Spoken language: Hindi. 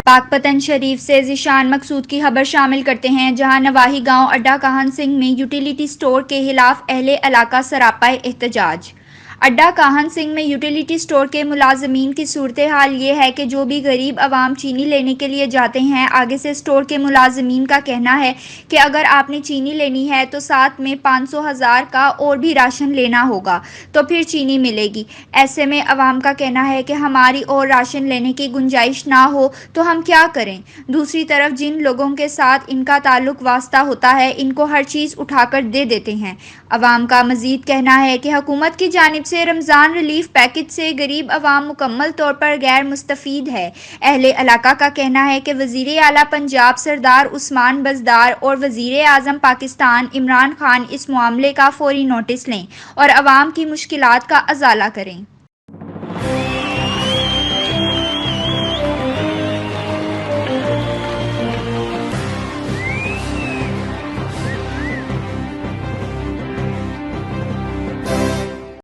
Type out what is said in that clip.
पाकपतन शरीफ से ज़ीशान मकसूद की खबर शामिल करते हैं, जहां नवाही गांव अड्डा काहन सिंह में यूटिलिटी स्टोर के खिलाफ अहले इलाका सरापा एहतजाज। अड्डा काहन सिंह में यूटिलिटी स्टोर के मुलाजमीन की सूरत हाल ये है कि जो भी गरीब आवाम चीनी लेने के लिए जाते हैं, आगे से स्टोर के मुलाजमीन का कहना है कि अगर आपने चीनी लेनी है तो साथ में 500,000 का और भी राशन लेना होगा तो फिर चीनी मिलेगी। ऐसे में आवाम का कहना है कि हमारी और राशन लेने की गुंजाइश ना हो तो हम क्या करें। दूसरी तरफ जिन लोगों के साथ इनका ताल्लुक वास्ता होता है, इनको हर चीज़ उठाकर दे देते हैं। अवाम का मजीद कहना है कि हुकूमत की जानिब से रमज़ान रिलीफ पैकेज से गरीब अवाम मुकम्मल तौर पर गैर मुस्तफ़ीद है। अहले इलाका का कहना है कि वज़ीर आला पंजाब सरदार उस्मान बज़दार और वज़ीर आज़म पाकिस्तान इमरान खान इस मामले का फौरी नोटिस लें और अवाम की मुश्किलात का अज़ाला करें।